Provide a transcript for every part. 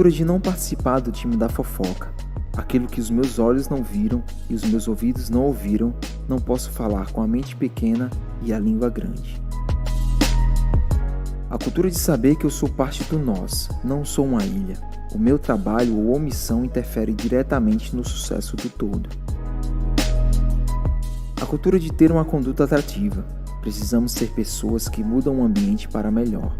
cultura de não participar do time da fofoca. Aquilo que os meus olhos não viram e os meus ouvidos não ouviram, não posso falar com a mente pequena e a língua grande. A cultura de saber que eu sou parte do nós, não sou uma ilha. O meu trabalho ou omissão interfere diretamente no sucesso do todo. A cultura de ter uma conduta atrativa. Precisamos ser pessoas que mudam o ambiente para melhor.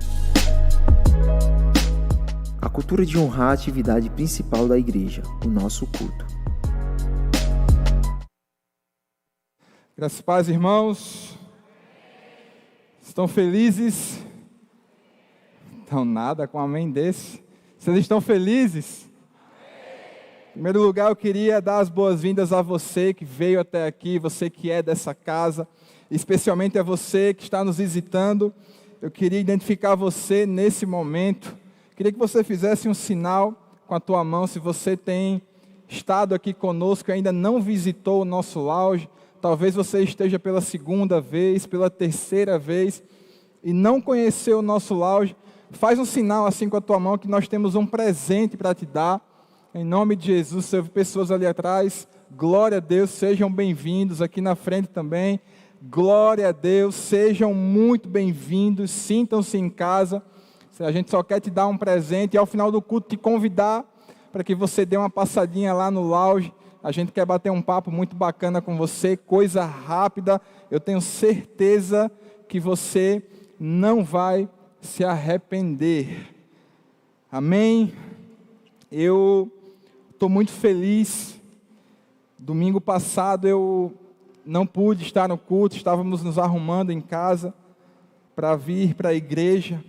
A cultura de honrar a atividade principal da igreja, o nosso culto. Graças a paz, irmãos. Estão felizes? Então, nada com um amém desse. Vocês estão felizes? Em primeiro lugar, eu queria dar as boas-vindas a você que veio até aqui, você que é dessa casa, especialmente a você que está nos visitando. Eu queria identificar você nesse momento. Queria que você fizesse um sinal com a tua mão, se você tem estado aqui conosco e ainda não visitou o nosso lounge. Talvez você esteja pela segunda vez, pela terceira vez, e não conheceu o nosso lounge. Faz um sinal assim com a tua mão que nós temos um presente para te dar. Em nome de Jesus, se houve pessoas ali atrás, glória a Deus, sejam bem-vindos aqui na frente também. Glória a Deus, sejam muito bem-vindos, sintam-se em casa. A gente só quer te dar um presente e ao final do culto te convidar para que você dê uma passadinha lá no lounge. A gente quer bater um papo muito bacana com você, coisa rápida. Eu tenho certeza que você não vai se arrepender. Amém? Eu estou muito feliz. Domingo passado eu não pude estar no culto, estávamos nos arrumando em casa para vir para a igreja.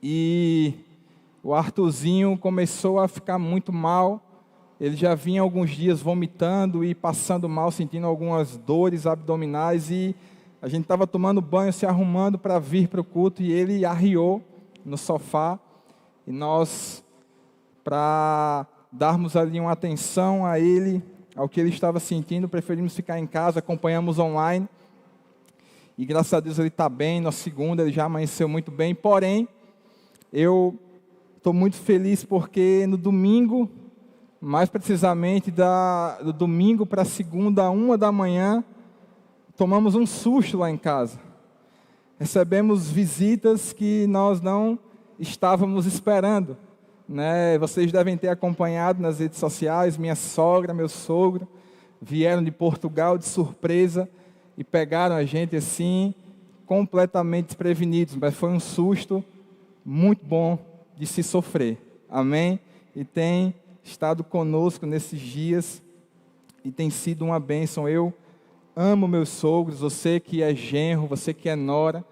E o Arthurzinho começou a ficar muito mal. Ele já vinha alguns dias vomitando e passando mal, sentindo algumas dores abdominais. E a gente estava tomando banho, se arrumando para vir para o culto. E ele arriou no sofá. E nós, para darmos ali uma atenção a ele, ao que ele estava sentindo, preferimos ficar em casa, acompanhamos online. E graças a Deus ele está bem. Na segunda ele já amanheceu muito bem. Porém, eu estou muito feliz porque no domingo, mais precisamente do domingo para a segunda, 1 da manhã, tomamos um susto lá em casa. Recebemos visitas que nós não estávamos esperando, né? Vocês devem ter acompanhado nas redes sociais, minha sogra, meu sogro, vieram de Portugal de surpresa e pegaram a gente assim, completamente desprevenidos, mas foi um susto muito bom de se sofrer, amém? E tem estado conosco nesses dias e tem sido uma bênção. Eu amo meus sogros, você que é genro, você que é nora,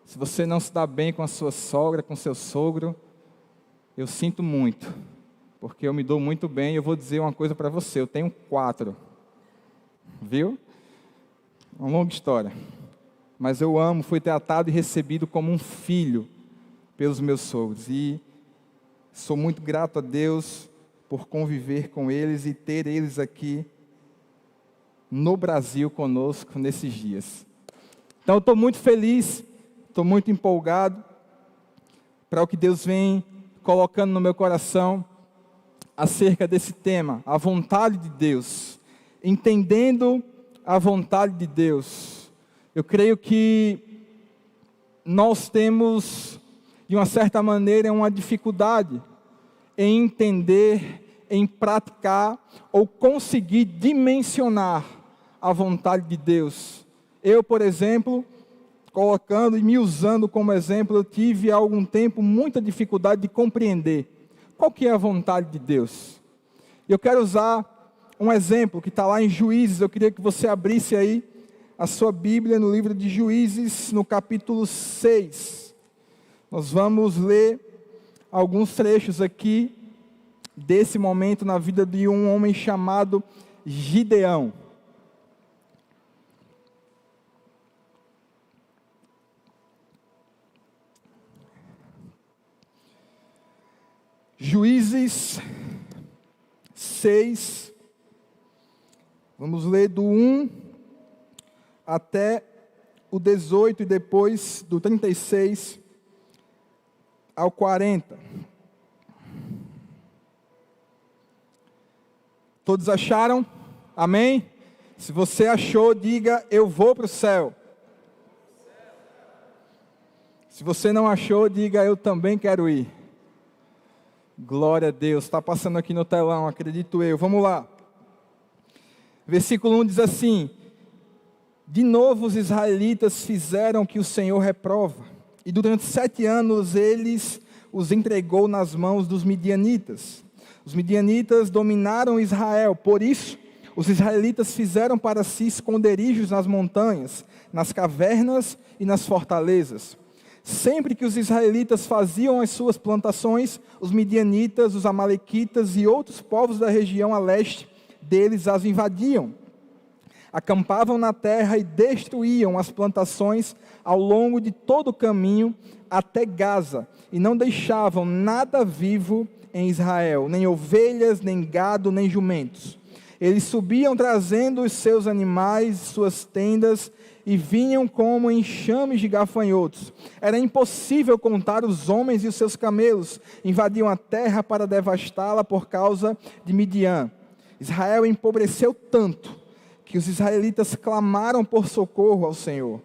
se você não se dá bem com a sua sogra, com seu sogro, eu sinto muito, porque eu me dou muito bem. Eu vou dizer uma coisa para você, eu tenho 4, viu? Uma longa história, mas eu amo, fui tratado e recebido como um filho pelos meus sogros, e sou muito grato a Deus por conviver com eles e ter eles aqui no Brasil conosco nesses dias. Então eu estou muito feliz, estou muito empolgado para o que Deus vem colocando no meu coração acerca desse tema, a vontade de Deus, entendendo a vontade de Deus. Eu creio que nós temos, de uma certa maneira, uma dificuldade em entender, em praticar ou conseguir dimensionar a vontade de Deus. Eu, por exemplo, colocando e me usando como exemplo, eu tive há algum tempo muita dificuldade de compreender qual que é a vontade de Deus. Eu quero usar um exemplo que está lá em Juízes. Eu queria que você abrisse aí a sua Bíblia no livro de Juízes, no capítulo 6. Nós vamos ler alguns trechos aqui desse momento na vida de um homem chamado Gideão. Juízes 6, vamos ler do 1 até o 18 e depois do 36 ao 40. Todos acharam? Amém? Se você achou, diga: eu vou para o céu. Se você não achou, diga: eu também quero ir. Glória a Deus. Está passando aqui no telão, acredito eu. Vamos lá. Versículo 1 diz assim: de novo os israelitas fizeram o que o Senhor reprova, e durante 7 anos eles os entregou nas mãos dos midianitas. Os midianitas dominaram Israel, por isso os israelitas fizeram para si esconderijos nas montanhas, nas cavernas e nas fortalezas. Sempre que os israelitas faziam as suas plantações, os midianitas, os amalequitas e outros povos da região a leste deles as invadiam. Acampavam na terra e destruíam as plantações ao longo de todo o caminho até Gaza, e não deixavam nada vivo em Israel, nem ovelhas, nem gado, nem jumentos. Eles subiam trazendo os seus animais, suas tendas, e vinham como enxames de gafanhotos. Era impossível contar os homens e os seus camelos. Invadiam a terra para devastá-la por causa de Midian. Israel empobreceu tanto que os israelitas clamaram por socorro ao Senhor.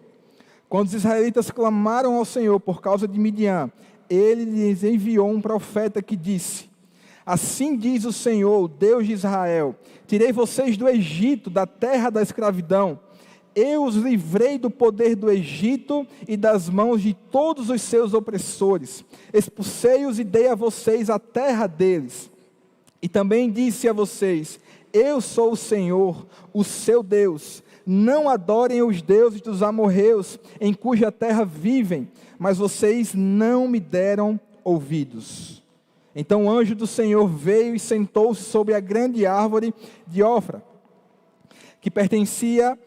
Quando os israelitas clamaram ao Senhor por causa de Midian, ele lhes enviou um profeta que disse: assim diz o Senhor, o Deus de Israel: tirei vocês do Egito, da terra da escravidão. Eu os livrei do poder do Egito e das mãos de todos os seus opressores. Expulsei-os e dei a vocês a terra deles. E também disse a vocês: eu sou o Senhor, o seu Deus. Não adorem os deuses dos amorreus, em cuja terra vivem, mas vocês não me deram ouvidos. Então o anjo do Senhor veio e sentou-se sobre a grande árvore de Ofra, que pertencia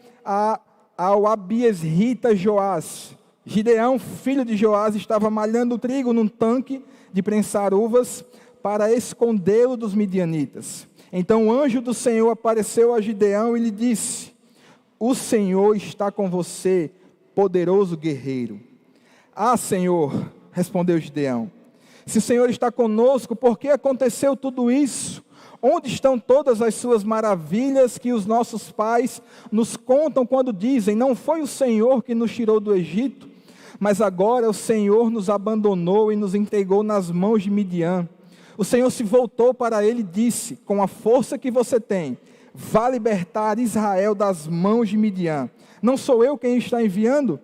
ao abiesrita Joás. Gideão, filho de Joás, estava malhando trigo num tanque de prensar uvas para escondê-lo dos midianitas. Então o anjo do Senhor apareceu a Gideão e lhe disse: o Senhor está com você, poderoso guerreiro. Ah, Senhor, respondeu Gideão, se o Senhor está conosco, por que aconteceu tudo isso? Onde estão todas as suas maravilhas que os nossos pais nos contam quando dizem: não foi o Senhor que nos tirou do Egito? Mas agora o Senhor nos abandonou e nos entregou nas mãos de Midian. O Senhor se voltou para ele e disse: com a força que você tem, vá libertar Israel das mãos de Midian. Não sou eu quem está enviando?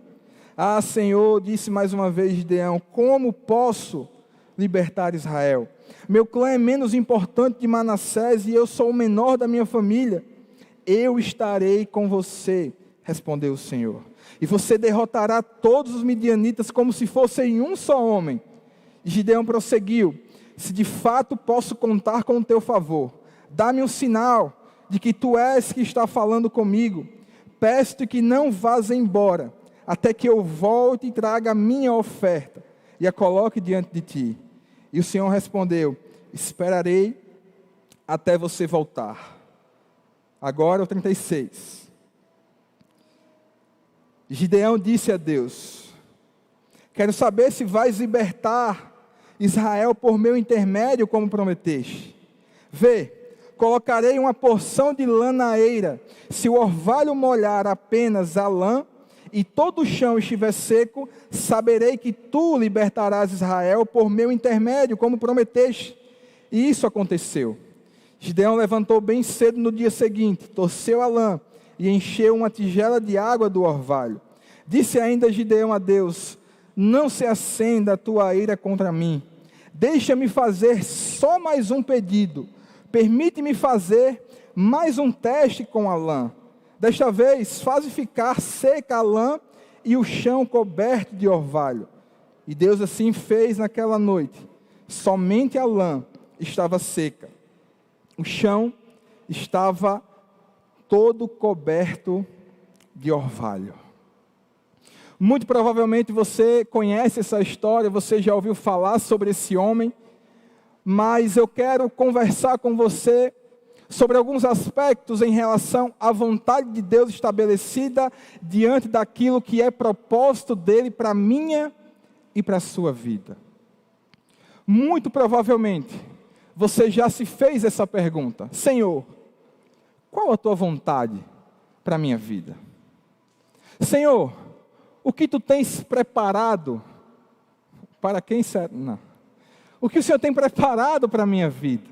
Ah, Senhor, disse mais uma vez Gideão, como posso libertar Israel? Meu clã é menos importante de Manassés e eu sou o menor da minha família. Eu estarei com você, respondeu o Senhor. E você derrotará todos os midianitas como se fossem um só homem. E Gideão prosseguiu: se de fato posso contar com o teu favor, dá-me um sinal de que tu és que está falando comigo. Peço-te que não vás embora, até que eu volte e traga a minha oferta e a coloque diante de ti. E o Senhor respondeu: esperarei até você voltar. Agora o 36. Gideão disse a Deus: quero saber se vais libertar Israel por meu intermédio, como prometeste. Vê, colocarei uma porção de lã na eira. Se o orvalho molhar apenas a lã, e todo o chão estiver seco, saberei que tu libertarás Israel por meu intermédio, como prometeste. E isso aconteceu. Gideão levantou bem cedo no dia seguinte, torceu a lã e encheu uma tigela de água do orvalho. Disse ainda Gideão a Deus: não se acenda a tua ira contra mim. Deixa-me fazer só mais um pedido. Permite-me fazer mais um teste com a lã. Desta vez, faze ficar seca a lã e o chão coberto de orvalho. E Deus assim fez naquela noite. Somente a lã estava seca. O chão estava todo coberto de orvalho. Muito provavelmente você conhece essa história, você já ouviu falar sobre esse homem, mas eu quero conversar com você sobre alguns aspectos em relação à vontade de Deus estabelecida diante daquilo que é propósito dele para a minha e para a sua vida. Muito provavelmente, você já se fez essa pergunta: Senhor, qual a tua vontade para a minha vida? Senhor, o que tu tens preparado para quem será? Não. O que o Senhor tem preparado para a minha vida?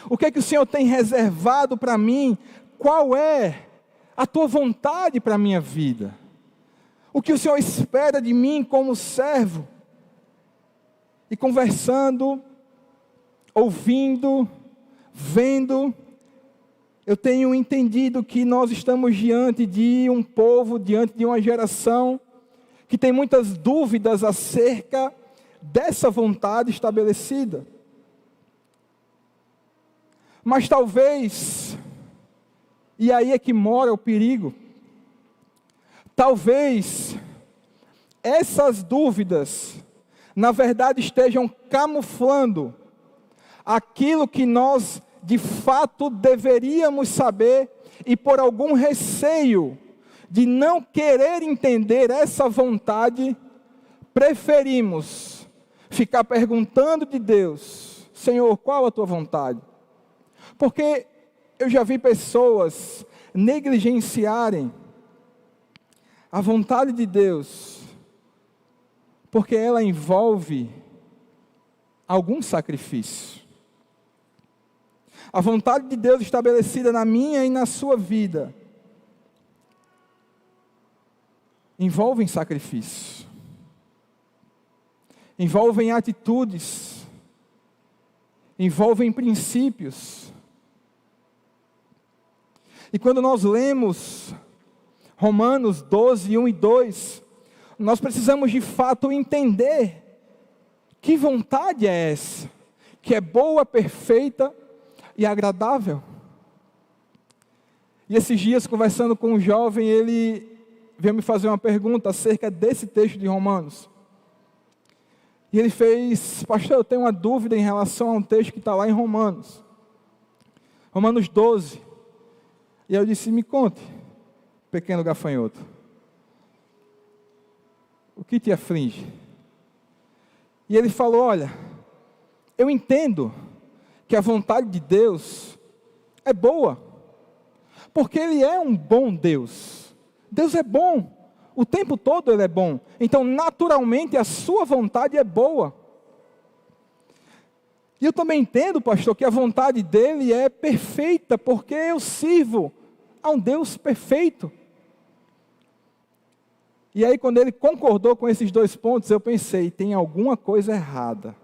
O que é que o Senhor tem reservado para mim? Qual é a tua vontade para a minha vida? O que o Senhor espera de mim como servo? E conversando, ouvindo, vendo, eu tenho entendido que nós estamos diante de um povo, diante de uma geração que tem muitas dúvidas acerca dessa vontade estabelecida. Mas talvez, e aí é que mora o perigo, talvez essas dúvidas, na verdade, estejam camuflando aquilo que nós de fato deveríamos saber, e por algum receio de não querer entender essa vontade, preferimos ficar perguntando de Deus: Senhor, qual a tua vontade? Porque eu já vi pessoas negligenciarem a vontade de Deus, porque ela envolve algum sacrifício. A vontade de Deus estabelecida na minha e na sua vida envolvem sacrifício, envolvem atitudes, envolvem princípios. E quando nós lemos Romanos 12, 1 e 2, nós precisamos de fato entender que vontade é essa, que é boa, perfeita e agradável. E esses dias, conversando com um jovem, ele veio me fazer uma pergunta acerca desse texto de Romanos. E ele fez: pastor, eu tenho uma dúvida em relação a um texto que está lá em Romanos 12. E eu disse: me conte, pequeno gafanhoto, o que te aflige? E ele falou: olha, eu entendo que a vontade de Deus é boa, porque Ele é um bom Deus. Deus é bom, o tempo todo Ele é bom. Então, naturalmente, a sua vontade é boa. E eu também entendo, pastor, que a vontade dEle é perfeita, porque eu sirvo a um Deus perfeito. E aí, quando ele concordou com esses 2 pontos, eu pensei: tem alguma coisa errada.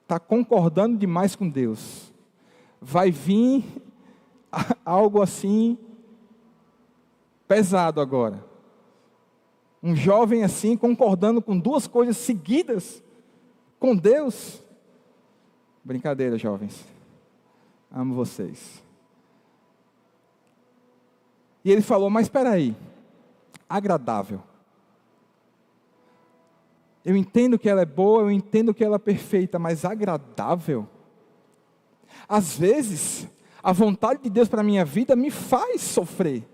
Está concordando demais com Deus. Vai vir algo assim pesado agora. Um jovem assim concordando com 2 coisas seguidas com Deus. Brincadeira, jovens. Amo vocês. E ele falou: mas espera aí, agradável. Eu entendo que ela é boa, eu entendo que ela é perfeita, mas agradável? Às vezes, a vontade de Deus para a minha vida me faz sofrer.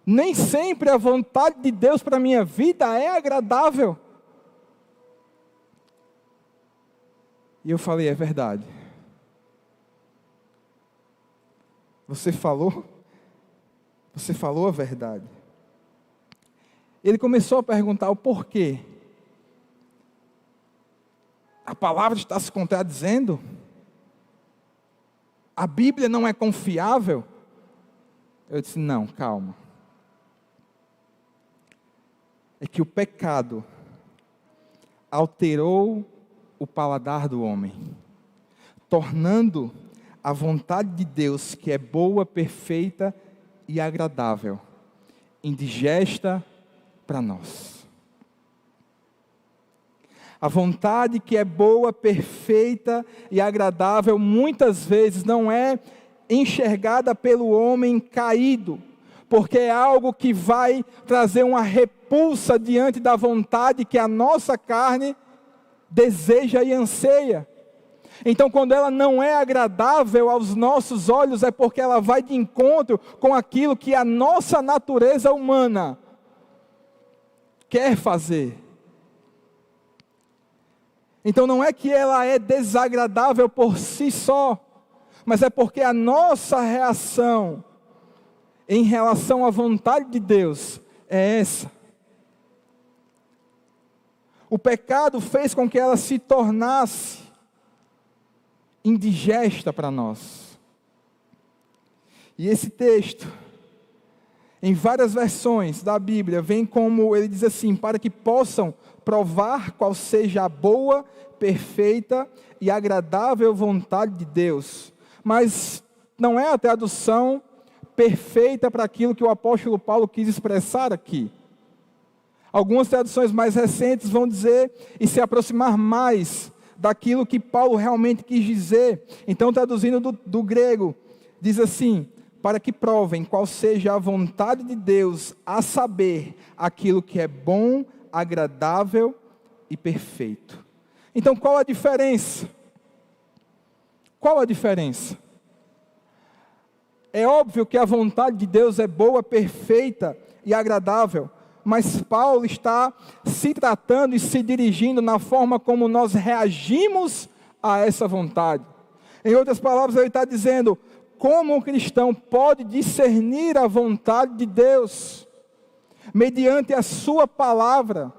Nem sempre a vontade de Deus para a minha vida é agradável. E eu falei: é verdade. Você falou a verdade. Ele começou a perguntar o porquê. A palavra está se contradizendo? A Bíblia não é confiável? Eu disse: não, calma. É que o pecado alterou o paladar do homem, tornando a vontade de Deus, que é boa, perfeita e agradável, indigesta para nós. A vontade que é boa, perfeita e agradável, muitas vezes não é enxergada pelo homem caído, porque é algo que vai trazer uma repulsa diante da vontade que a nossa carne deseja e anseia. Então, quando ela não é agradável aos nossos olhos, é porque ela vai de encontro com aquilo que a nossa natureza humana quer fazer. Então, não é que ela é desagradável por si só, mas é porque a nossa reação em relação à vontade de Deus é essa. O pecado fez com que ela se tornasse indigesta para nós. E esse texto, em várias versões da Bíblia, vem como ele diz assim: para que possam provar qual seja a boa, perfeita e agradável vontade de Deus. Mas não é a tradução perfeita para aquilo que o apóstolo Paulo quis expressar aqui. Algumas traduções mais recentes vão dizer e se aproximar mais daquilo que Paulo realmente quis dizer. Então, traduzindo do grego, diz assim: para que provem qual seja a vontade de Deus, a saber, aquilo que é bom, agradável e perfeito. Então, qual a diferença? Qual a diferença? É óbvio que a vontade de Deus é boa, perfeita e agradável, mas Paulo está se tratando e se dirigindo na forma como nós reagimos a essa vontade. Em outras palavras, ele está dizendo: como um cristão pode discernir a vontade de Deus? Mediante a sua palavra.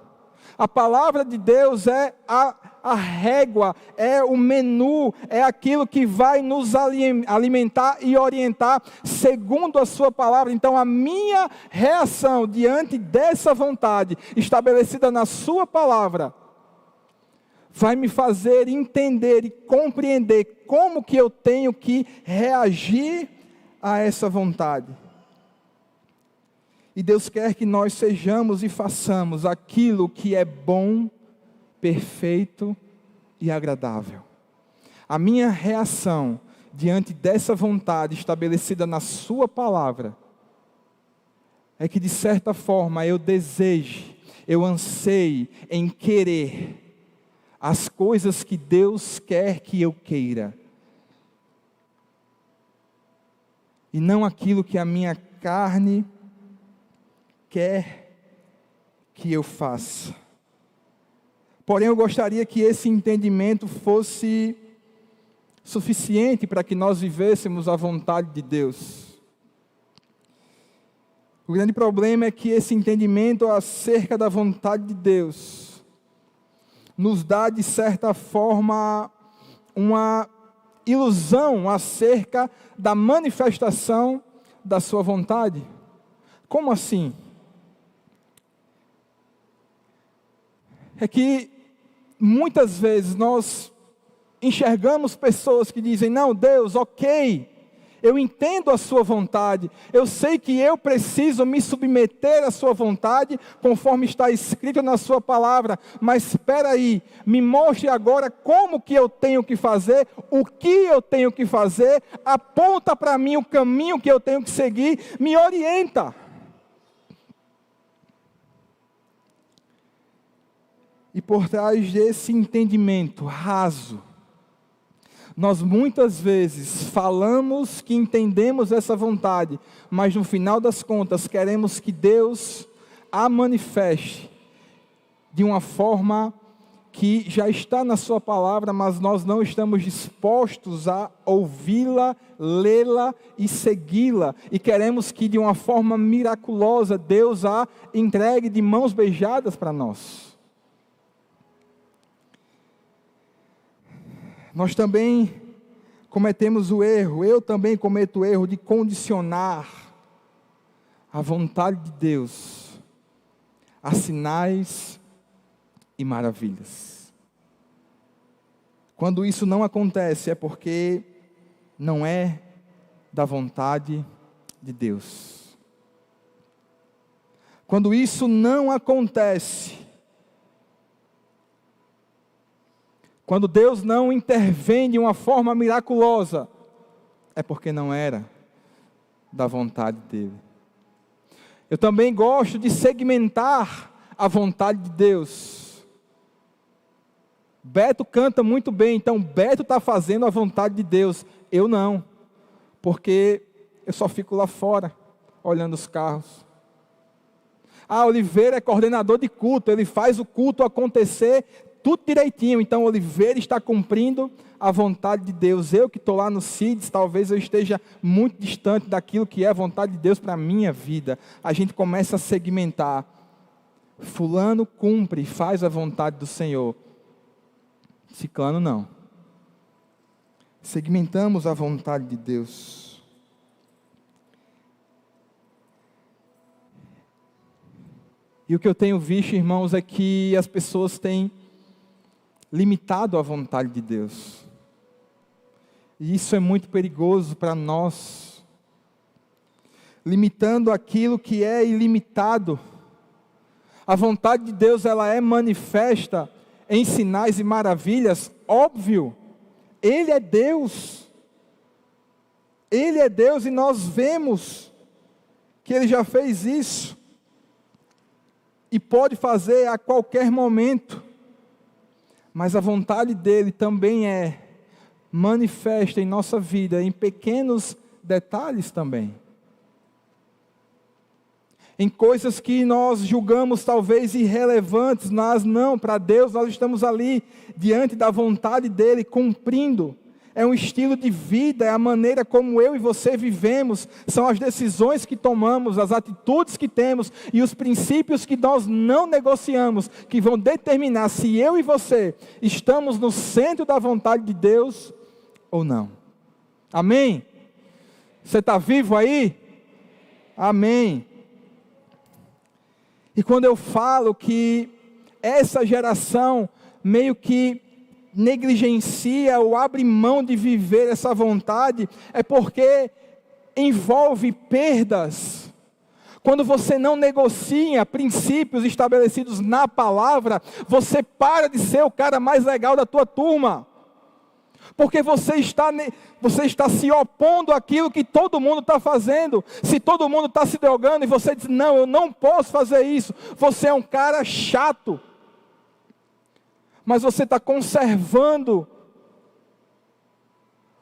A palavra de Deus é a régua, é o menu, é aquilo que vai nos alimentar e orientar segundo a sua palavra. Então, a minha reação diante dessa vontade estabelecida na sua palavra vai me fazer entender e compreender como que eu tenho que reagir a essa vontade. E Deus quer que nós sejamos e façamos aquilo que é bom, perfeito e agradável. A minha reação diante dessa vontade estabelecida na sua palavra é que, de certa forma, eu deseje, eu anseie em querer as coisas que Deus quer que eu queira, e não aquilo que a minha carne quer que eu faça. Porém, eu gostaria que esse entendimento fosse suficiente para que nós vivêssemos a vontade de Deus. O grande problema é que esse entendimento acerca da vontade de Deus nos dá, de certa forma, uma ilusão acerca da manifestação da sua vontade. Como assim? É que muitas vezes nós enxergamos pessoas que dizem: não, Deus, ok, eu entendo a sua vontade, eu sei que eu preciso me submeter à sua vontade, conforme está escrito na sua palavra, mas espera aí, me mostre agora como que eu tenho que fazer, o que eu tenho que fazer, aponta para mim o caminho que eu tenho que seguir, me orienta. E por trás desse entendimento raso, nós muitas vezes falamos que entendemos essa vontade, mas no final das contas queremos que Deus a manifeste de uma forma que já está na sua palavra, mas nós não estamos dispostos a ouvi-la, lê-la e segui-la, e queremos que de uma forma miraculosa Deus a entregue de mãos beijadas para nós. Nós também cometemos o erro, eu também cometo o erro de condicionar a vontade de Deus a sinais e maravilhas. Quando isso não acontece, é porque não é da vontade de Deus. Quando isso não acontece, quando Deus não intervém de uma forma miraculosa, é porque não era da vontade dele. Eu também gosto de segmentar a vontade de Deus. Beto canta muito bem, então Beto está fazendo a vontade de Deus. Eu não, porque eu só fico lá fora, olhando os carros. Oliveira é coordenador de culto, ele faz o culto acontecer tudo direitinho. Então, Oliveira está cumprindo a vontade de Deus. Eu que estou lá no CIDS, talvez eu esteja muito distante daquilo que é a vontade de Deus para a minha vida. A gente começa a segmentar. Fulano cumpre e faz a vontade do Senhor. Ciclano não. Segmentamos a vontade de Deus. E o que eu tenho visto, irmãos, é que as pessoas têm limitado a vontade de Deus. E isso é muito perigoso para nós. Limitando aquilo que é ilimitado. A vontade de Deus, ela é manifesta em sinais e maravilhas, óbvio. Ele é Deus. Ele é Deus e nós vemos que Ele já fez isso. E pode fazer a qualquer momento. Mas a vontade dEle também é manifesta em nossa vida, em pequenos detalhes também. Em coisas que nós julgamos talvez irrelevantes, mas não, para Deus nós estamos ali, diante da vontade dEle, cumprindo. É um estilo de vida, é a maneira como eu e você vivemos, são as decisões que tomamos, as atitudes que temos e os princípios que nós não negociamos, que vão determinar se eu e você estamos no centro da vontade de Deus ou não. Amém? Você está vivo aí? Amém. E quando eu falo que essa geração meio que negligencia ou abre mão de viver essa vontade, é porque envolve perdas. Quando você não negocia princípios estabelecidos na palavra, você para de ser o cara mais legal da tua turma. Porque você está se opondo àquilo que todo mundo está fazendo. Se todo mundo está se drogando e você diz, não, eu não posso fazer isso. Você é um cara chato. Mas você está conservando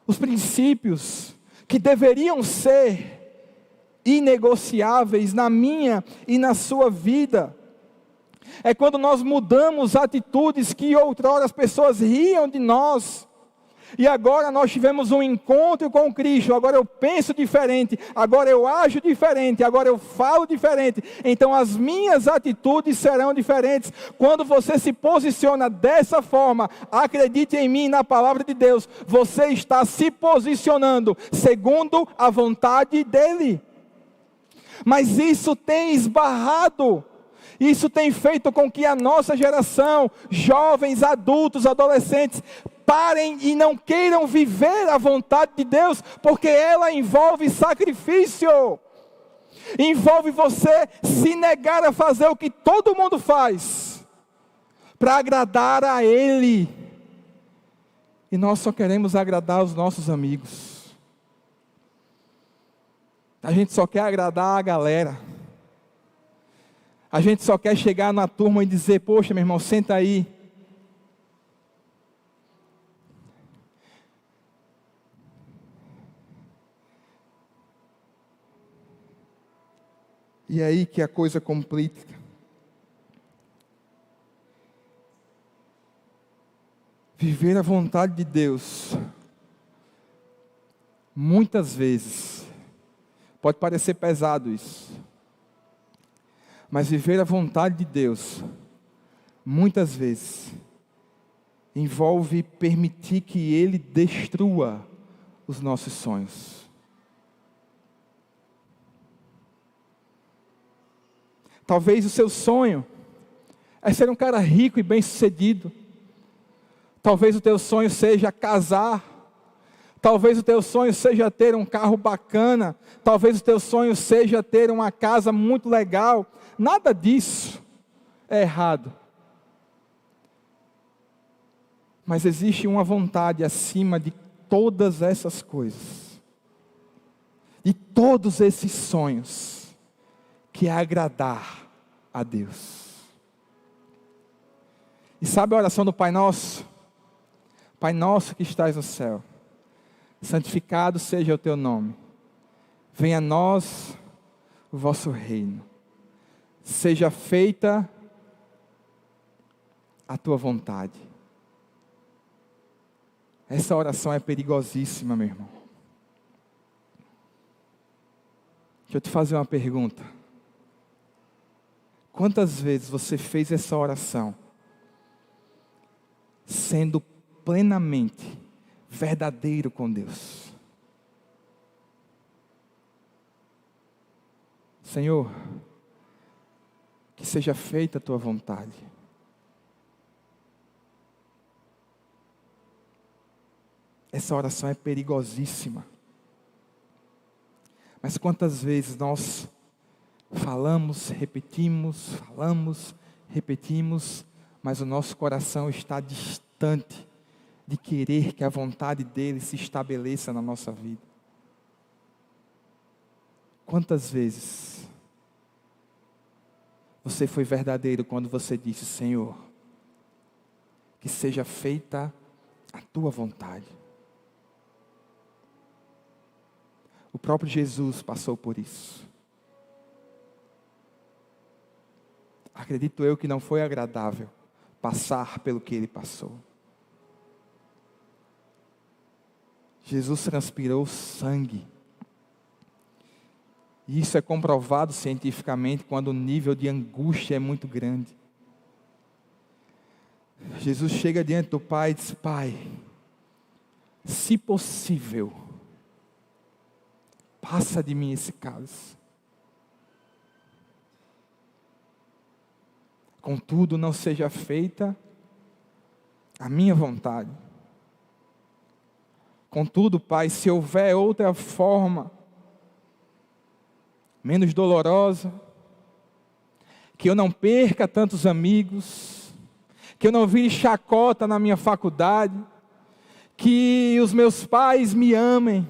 os princípios que deveriam ser inegociáveis na minha e na sua vida. É quando nós mudamos atitudes que outrora as pessoas riam de nós. E agora nós tivemos um encontro com Cristo, agora eu penso diferente, agora eu ajo diferente, agora eu falo diferente, então as minhas atitudes serão diferentes. Quando você se posiciona dessa forma, acredite em mim, na palavra de Deus, você está se posicionando segundo a vontade dEle. Mas isso tem esbarrado. Isso tem feito com que a nossa geração, jovens, adultos, adolescentes, parem e não queiram viver a vontade de Deus, porque ela envolve sacrifício. Envolve você se negar a fazer o que todo mundo faz, para agradar a Ele. E nós só queremos agradar os nossos amigos. A gente só quer agradar a galera. A gente só quer chegar na turma e dizer, poxa, meu irmão, senta aí. E é aí que a coisa complica. Viver a vontade de Deus, muitas vezes, pode parecer pesado isso, mas viver a vontade de Deus, muitas vezes, envolve permitir que Ele destrua os nossos sonhos. Talvez o seu sonho é ser um cara rico e bem-sucedido. Talvez o teu sonho seja casar. Talvez o teu sonho seja ter um carro bacana. Talvez o teu sonho seja ter uma casa muito legal. Nada disso é errado. Mas existe uma vontade acima de todas essas coisas. De todos esses sonhos. Que é agradar a Deus. E sabe a oração do Pai Nosso? Pai Nosso que estás no céu, santificado seja o teu nome. Venha a nós o vosso reino. Seja feita a tua vontade. Essa oração é perigosíssima, meu irmão. Deixa eu te fazer uma pergunta. Quantas vezes você fez essa oração sendo plenamente verdadeiro com Deus? Senhor, que seja feita a tua vontade. Essa oração é perigosíssima. Mas quantas vezes nós falamos, repetimos, mas o nosso coração está distante de querer que a vontade dele se estabeleça na nossa vida. Quantas vezes você foi verdadeiro quando você disse: Senhor, que seja feita a tua vontade. O próprio Jesus passou por isso. Acredito eu que não foi agradável passar pelo que ele passou. Jesus transpirou sangue. E isso é comprovado cientificamente quando o nível de angústia é muito grande. Jesus chega diante do Pai e diz: Pai, se possível, passa de mim esse cálice. Contudo, não seja feita a minha vontade. Contudo, Pai, se houver outra forma, menos dolorosa, que eu não perca tantos amigos, que eu não vire chacota na minha faculdade, que os meus pais me amem,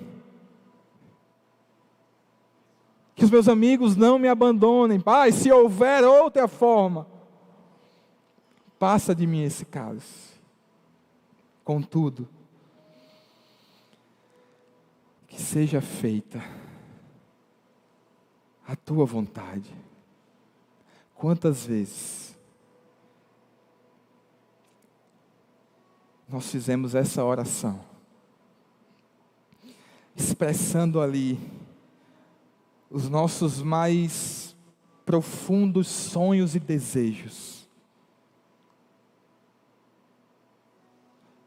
que os meus amigos não me abandonem. Pai, se houver outra forma, passa de mim esse cálice. Contudo, que seja feita a tua vontade. Quantas vezes nós fizemos essa oração, expressando ali os nossos mais profundos sonhos e desejos,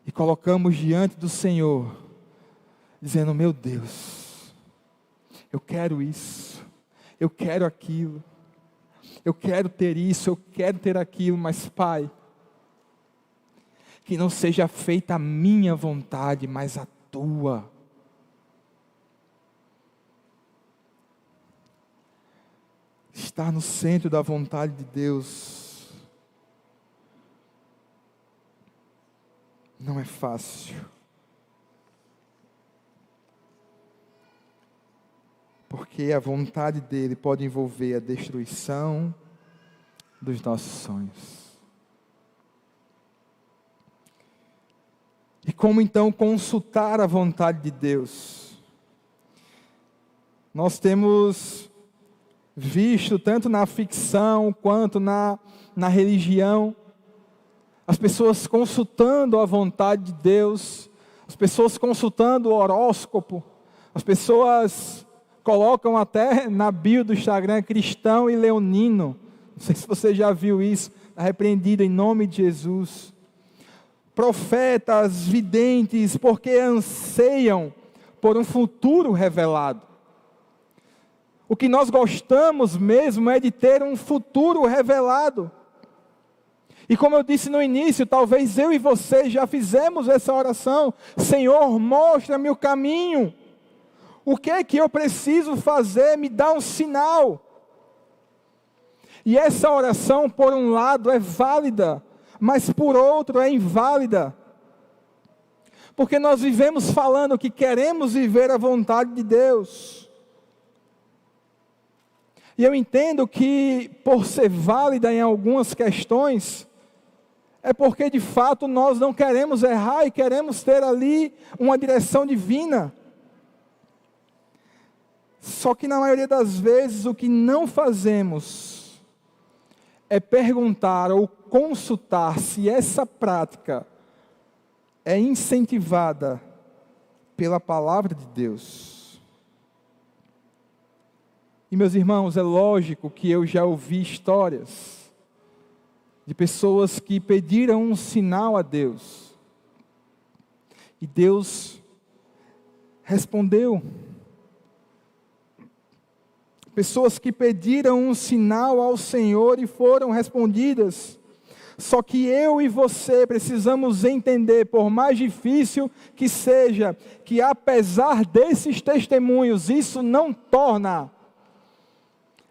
e colocamos diante do Senhor, dizendo: meu Deus, eu quero isso, eu quero aquilo, eu quero ter isso, eu quero ter aquilo, mas Pai, que não seja feita a minha vontade, mas a tua. Estar no centro da vontade de Deus não é fácil. Porque a vontade dele pode envolver a destruição dos nossos sonhos. E como então consultar a vontade de Deus? Nós temos visto tanto na ficção quanto na religião, as pessoas consultando a vontade de Deus, as pessoas consultando o horóscopo, as pessoas colocam até na bio do Instagram cristão e leonino. Não sei se você já viu isso, está repreendido em nome de Jesus. Profetas, videntes, porque anseiam por um futuro revelado. O que nós gostamos mesmo é de ter um futuro revelado. E como eu disse no início, talvez eu e você já fizemos essa oração: Senhor, mostra-me o caminho. O que é que eu preciso fazer? Me dá um sinal. E essa oração, por um lado, é válida, mas por outro é inválida. Porque nós vivemos falando que queremos viver a vontade de Deus. E eu entendo que, por ser válida em algumas questões, é porque de fato nós não queremos errar e queremos ter ali uma direção divina. Só que na maioria das vezes o que não fazemos é perguntar ou consultar se essa prática é incentivada pela palavra de Deus. E meus irmãos, é lógico que eu já ouvi histórias de pessoas que pediram um sinal a Deus. E Deus respondeu. Pessoas que pediram um sinal ao Senhor e foram respondidas. Só que eu e você precisamos entender, por mais difícil que seja, que apesar desses testemunhos, isso não torna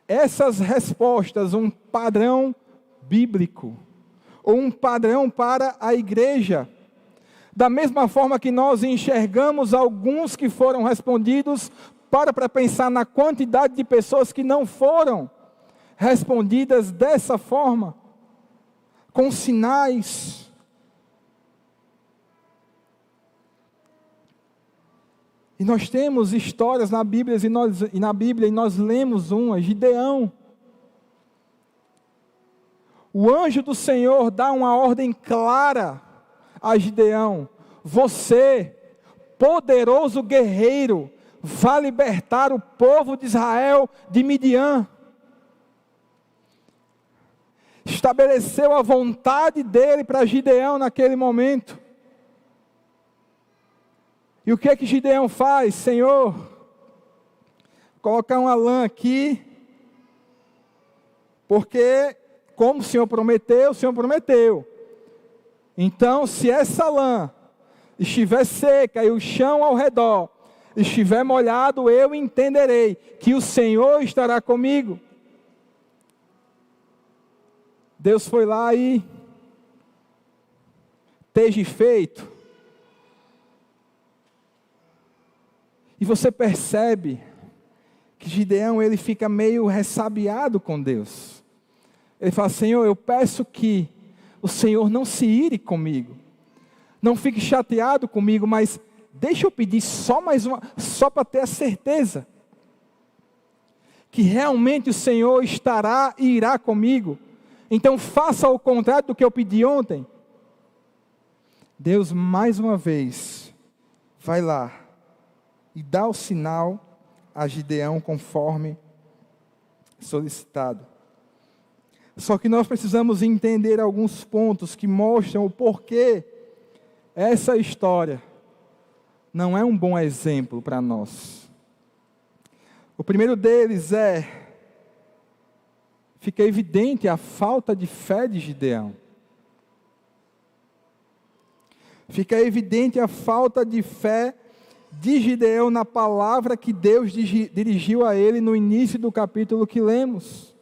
essas respostas um padrão bíblico, ou um padrão para a igreja. Da mesma forma que nós enxergamos alguns que foram respondidos, para pensar na quantidade de pessoas que não foram respondidas dessa forma, com sinais. E nós temos histórias na Bíblia e nós lemos uma, Gideão. O anjo do Senhor dá uma ordem clara a Gideão: você, poderoso guerreiro, vai libertar o povo de Israel de Midian. Estabeleceu a vontade dele para Gideão naquele momento. E o que é que Gideão faz? Senhor, colocar uma lã aqui, porque como o Senhor prometeu. Então, se essa lã estiver seca e o chão ao redor estiver molhado, eu entenderei que o Senhor estará comigo. Deus foi lá e esteja feito. E você percebe que Gideão, ele fica meio ressabiado com Deus. Ele fala: Senhor, eu peço que o Senhor não se ire comigo, não fique chateado comigo, mas deixa eu pedir só mais uma, só para ter a certeza que realmente o Senhor estará e irá comigo. Então faça o contrário do que eu pedi ontem. Deus mais uma vez vai lá e dá o sinal a Gideão conforme solicitado. Só que nós precisamos entender alguns pontos que mostram o porquê essa história não é um bom exemplo para nós. O primeiro deles fica evidente a falta de fé de Gideão. Fica evidente a falta de fé de Gideão na palavra que Deus dirigiu a ele no início do capítulo que lemos.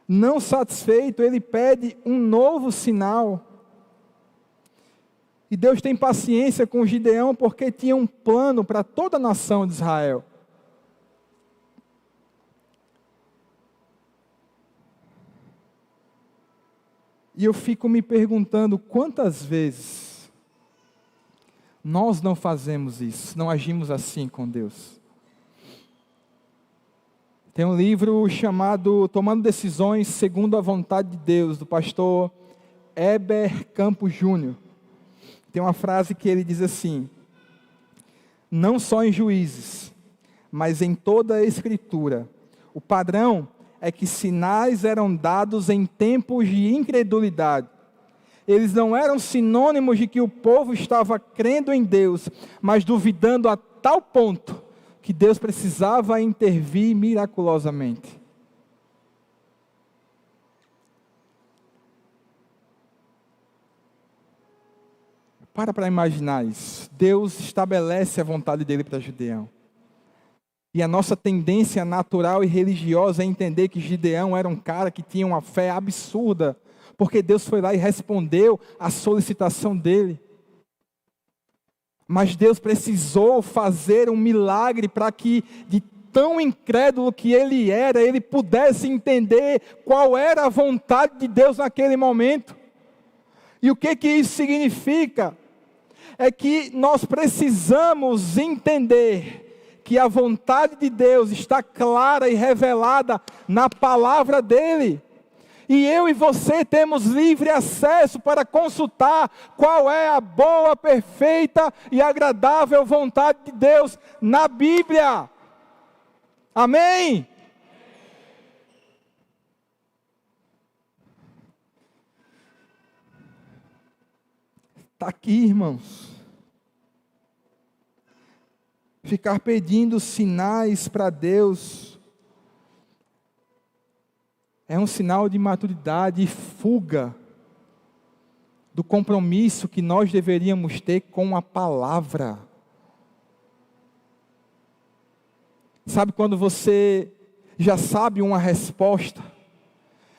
Não satisfeito, ele pede um novo sinal. E Deus tem paciência com Gideão porque tinha um plano para toda a nação de Israel. E eu fico me perguntando quantas vezes nós não fazemos isso, não agimos assim com Deus. Tem um livro chamado Tomando Decisões Segundo a Vontade de Deus, do pastor Heber Campos Júnior. Tem uma frase que ele diz assim: não só em Juízes, mas em toda a Escritura, o padrão é que sinais eram dados em tempos de incredulidade. Eles não eram sinônimos de que o povo estava crendo em Deus, mas duvidando a tal ponto que Deus precisava intervir miraculosamente. Para imaginar isso. Deus estabelece a vontade dele para Gideão. E a nossa tendência natural e religiosa é entender que Gideão era um cara que tinha uma fé absurda, porque Deus foi lá e respondeu à solicitação dele. Mas Deus precisou fazer um milagre para que, de tão incrédulo que ele era, ele pudesse entender qual era a vontade de Deus naquele momento. E o que isso significa? É que nós precisamos entender que a vontade de Deus está clara e revelada na palavra dele. E eu e você temos livre acesso para consultar qual é a boa, perfeita e agradável vontade de Deus na Bíblia. Amém? Está aqui, irmãos. Ficar pedindo sinais para Deus é um sinal de maturidade e fuga do compromisso que nós deveríamos ter com a palavra. Sabe quando você já sabe uma resposta,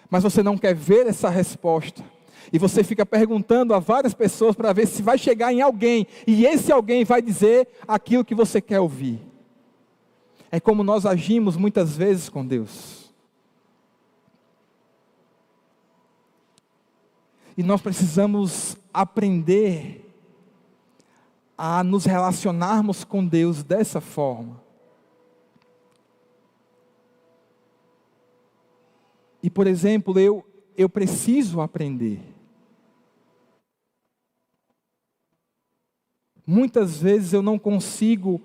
mas você não quer ver essa resposta, e você fica perguntando a várias pessoas para ver se vai chegar em alguém, e esse alguém vai dizer aquilo que você quer ouvir. É como nós agimos muitas vezes com Deus. E nós precisamos aprender a nos relacionarmos com Deus dessa forma. E, por exemplo, eu preciso aprender. Muitas vezes eu não consigo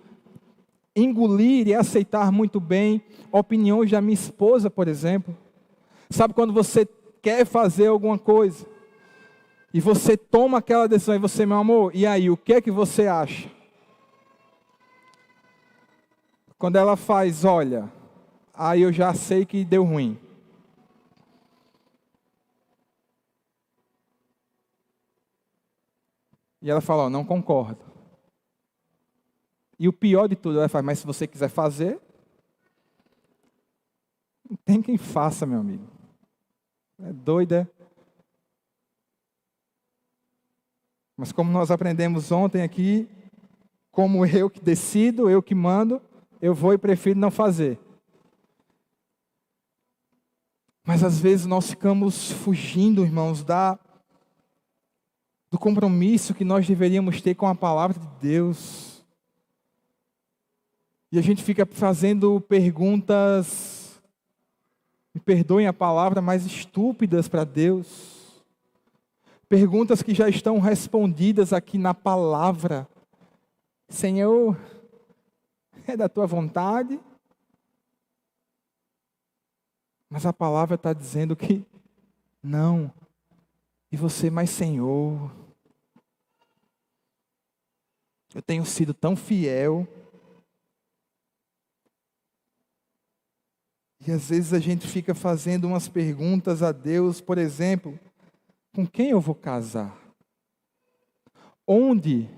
engolir e aceitar muito bem opiniões da minha esposa, por exemplo. Sabe quando você quer fazer alguma coisa e você toma aquela decisão e você, meu amor, e aí, o que é que você acha? Quando ela faz, olha, aí eu já sei que deu ruim. E ela fala, não concordo. E o pior de tudo, ela fala, mas se você quiser fazer, não tem quem faça, meu amigo. É doida. Mas como nós aprendemos ontem aqui, como eu que decido, eu que mando, eu vou e prefiro não fazer. Mas às vezes nós ficamos fugindo, irmãos, do compromisso que nós deveríamos ter com a palavra de Deus. E a gente fica fazendo perguntas, me perdoem a palavra, mais estúpidas para Deus. Perguntas que já estão respondidas aqui na palavra. Senhor, é da tua vontade? Mas a palavra está dizendo que não. E você, mas Senhor, eu tenho sido tão fiel. E às vezes a gente fica fazendo umas perguntas a Deus, por exemplo, com quem eu vou casar? Onde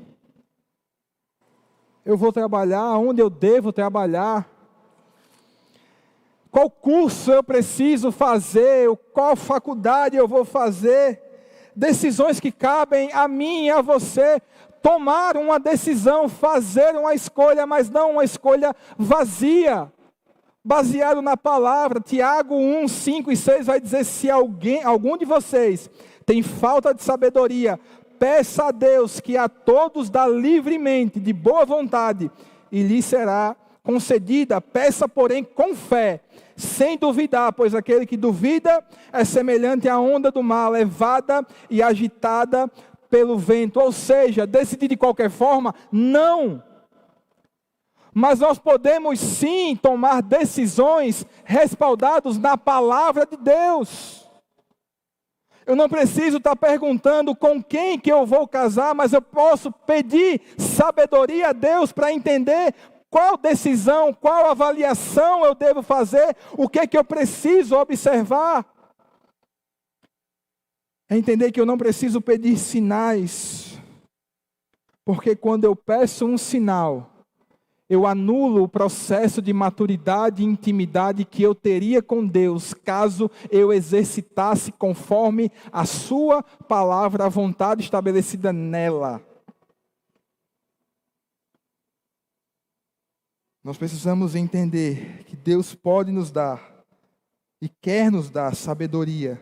eu vou trabalhar? Onde eu devo trabalhar? Qual curso eu preciso fazer? Qual faculdade eu vou fazer? Decisões que cabem a mim e a você. Tomar uma decisão, fazer uma escolha, mas não uma escolha vazia. Baseado na palavra, Tiago 1, 5 e 6 vai dizer, se algum de vocês tem falta de sabedoria, peça a Deus que a todos dá livremente, de boa vontade, e lhe será concedida. Peça, porém, com fé, sem duvidar, pois aquele que duvida é semelhante à onda do mar, levada e agitada pelo vento. Ou seja, decidir de qualquer forma, não. Mas nós podemos sim tomar decisões respaldados na palavra de Deus. Eu não preciso estar perguntando com quem que eu vou casar, mas eu posso pedir sabedoria a Deus para entender qual decisão, qual avaliação eu devo fazer, o que é que eu preciso observar. É entender que eu não preciso pedir sinais, porque quando eu peço um sinal, eu anulo o processo de maturidade e intimidade que eu teria com Deus, caso eu exercitasse conforme a sua palavra, a vontade estabelecida nela. Nós precisamos entender que Deus pode nos dar e quer nos dar sabedoria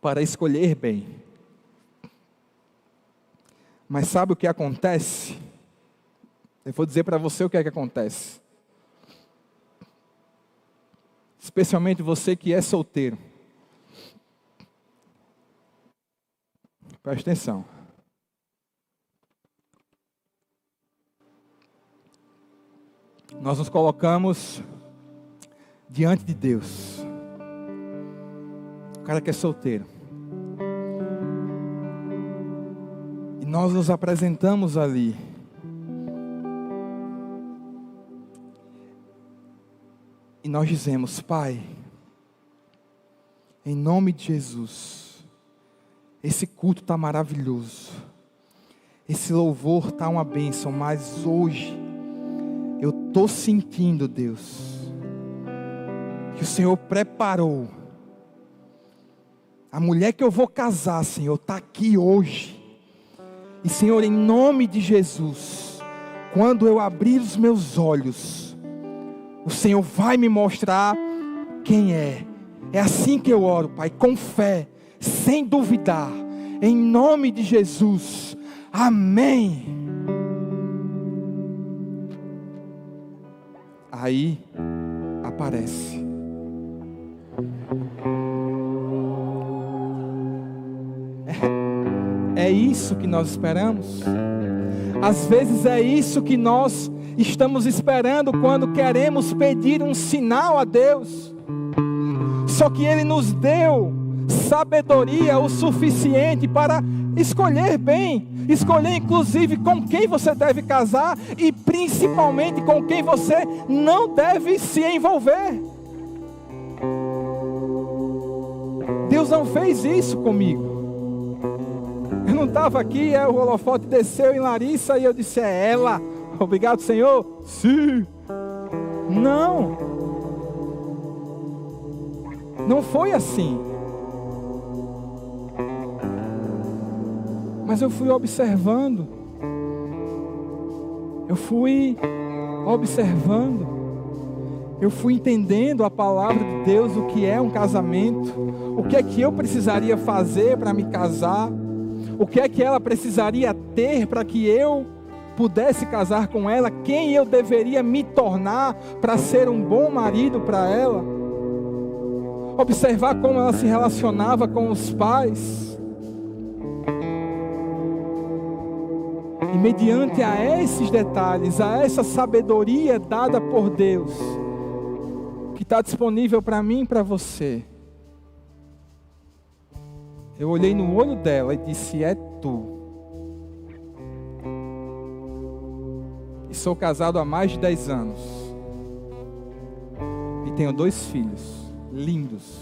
para escolher bem. Mas sabe o que acontece? Eu vou dizer para você o que é que acontece. Especialmente você que é solteiro. Preste atenção. Nós nos colocamos diante de Deus. O cara que é solteiro. E nós nos apresentamos ali. E nós dizemos: Pai, em nome de Jesus, esse culto está maravilhoso. Esse louvor está uma bênção, mas hoje eu estou sentindo, Deus, que o Senhor preparou. A mulher que eu vou casar, Senhor, está aqui hoje. E Senhor, em nome de Jesus, quando eu abrir os meus olhos, o Senhor vai me mostrar quem é. É assim que eu oro, Pai, com fé, sem duvidar. Em nome de Jesus. Amém. Aí aparece. É isso que nós esperamos. Às vezes é isso que nós estamos esperando quando queremos pedir um sinal a Deus. Só que Ele nos deu sabedoria o suficiente para escolher bem. Escolher inclusive com quem você deve casar e principalmente com quem você não deve se envolver. Deus não fez isso comigo. Eu não estava aqui, o holofote desceu em Larissa e eu disse: é ela. Obrigado, Senhor. Sim. Não. Não foi assim. Mas eu fui observando. Eu fui entendendo a palavra de Deus, o que é um casamento, o que é que eu precisaria fazer para me casar, o que é que ela precisaria ter para que eu pudesse casar com ela, quem eu deveria me tornar para ser um bom marido para ela. Observar como ela se relacionava com os pais. E mediante a esses detalhes, a essa sabedoria dada por Deus, que está disponível para mim e para você, eu olhei no olho dela e disse: é tu. E sou casado há mais de 10 anos. E tenho 2 filhos lindos.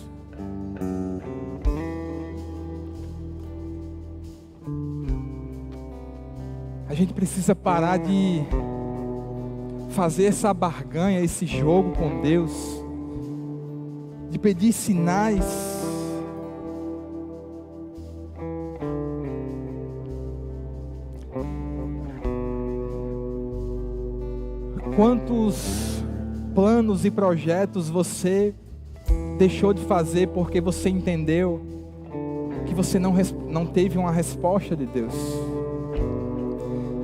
A gente precisa parar de fazer essa barganha, esse jogo com Deus, de pedir sinais. Quantos planos e projetos você deixou de fazer porque você entendeu que você não teve uma resposta de Deus?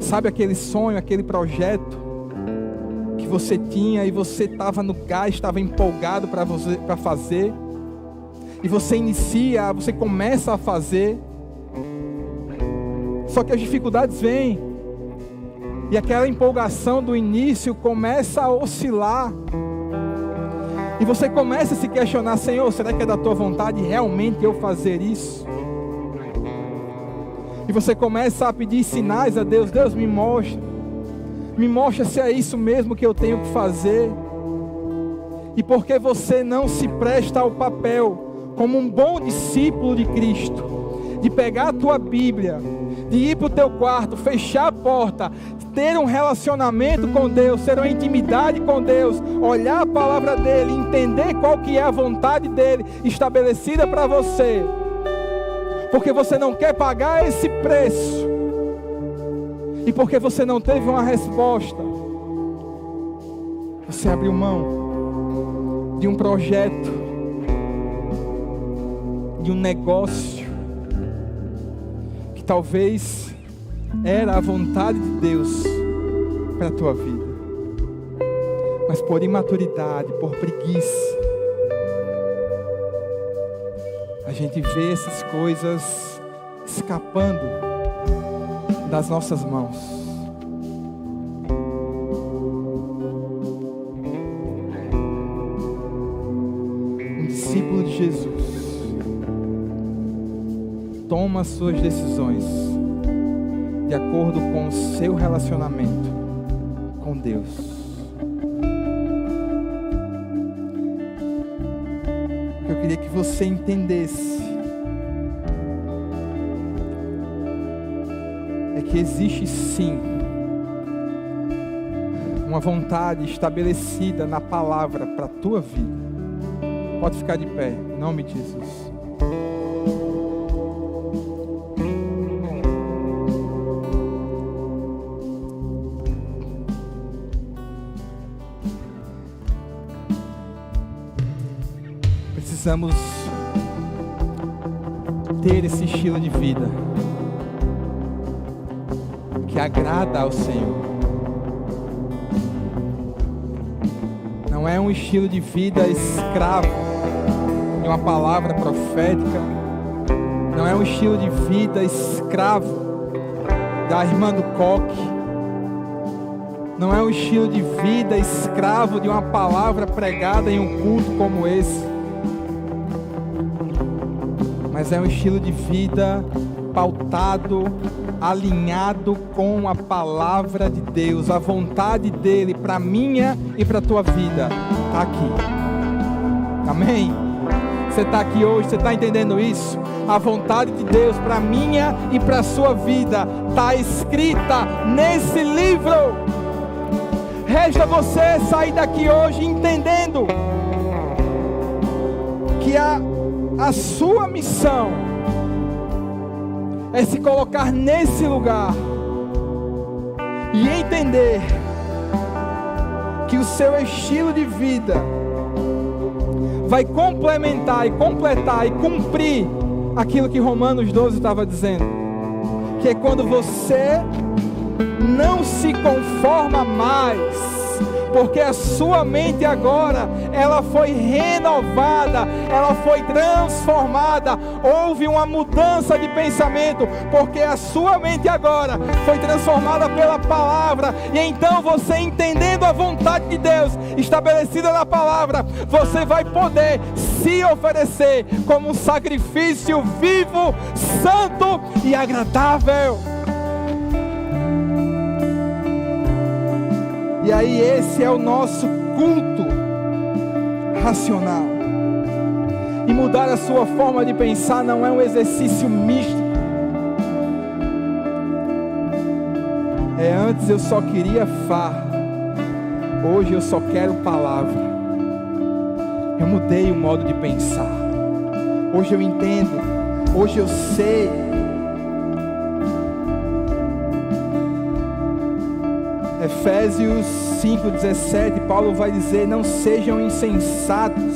Sabe aquele sonho, aquele projeto que você tinha e você estava no gás, estava empolgado para fazer, e você começa a fazer, só que as dificuldades vêm, e aquela empolgação do início começa a oscilar, e você começa a se questionar: Senhor, será que é da tua vontade realmente eu fazer isso? E você começa a pedir sinais a Deus: Deus, me mostra se é isso mesmo que eu tenho que fazer. E porque você não se presta ao papel como um bom discípulo de Cristo, de pegar a tua Bíblia, de ir para o teu quarto, fechar a porta, ter um relacionamento com Deus, ter uma intimidade com Deus, olhar a palavra dEle, entender qual que é a vontade dEle estabelecida para você, porque você não quer pagar esse preço, e porque você não teve uma resposta, você abriu mão de um projeto, de um negócio, que talvez era a vontade de Deus para a tua vida. Mas por imaturidade, por preguiça, a gente vê essas coisas escapando das nossas mãos. Um discípulo de Jesus toma as suas decisões de acordo com o seu relacionamento com Deus. Eu queria que você entendesse é que existe sim uma vontade estabelecida na palavra para a tua vida. Pode ficar de pé, em nome de Jesus. Precisamos ter esse estilo de vida que agrada ao Senhor. Não é um estilo de vida escravo de uma palavra profética. Não é um estilo de vida escravo da irmã do coque. Não é um estilo de vida escravo de uma palavra pregada em um culto como esse. Mas é um estilo de vida pautado, alinhado com a palavra de Deus. A vontade dele para a minha e para a tua vida está aqui. Amém? Você está aqui hoje, você está entendendo isso? A vontade de Deus para a minha e para a sua vida está escrita nesse livro. Resta você sair daqui hoje entendendo que a sua missão é se colocar nesse lugar e entender que o seu estilo de vida vai complementar e completar e cumprir aquilo que Romanos 12 estava dizendo, que é quando você não se conforma mais, porque a sua mente agora, ela foi renovada, ela foi transformada, houve uma mudança de pensamento, porque a sua mente agora foi transformada pela palavra, e então você, entendendo a vontade de Deus, estabelecida na palavra, você vai poder se oferecer como um sacrifício vivo, santo e agradável. E aí esse é o nosso culto racional. E mudar a sua forma de pensar não é um exercício místico. Antes eu só queria farra, hoje eu só quero palavra. Eu mudei o modo de pensar. Hoje eu entendo, hoje eu sei. Efésios 5,17, Paulo vai dizer: não sejam insensatos,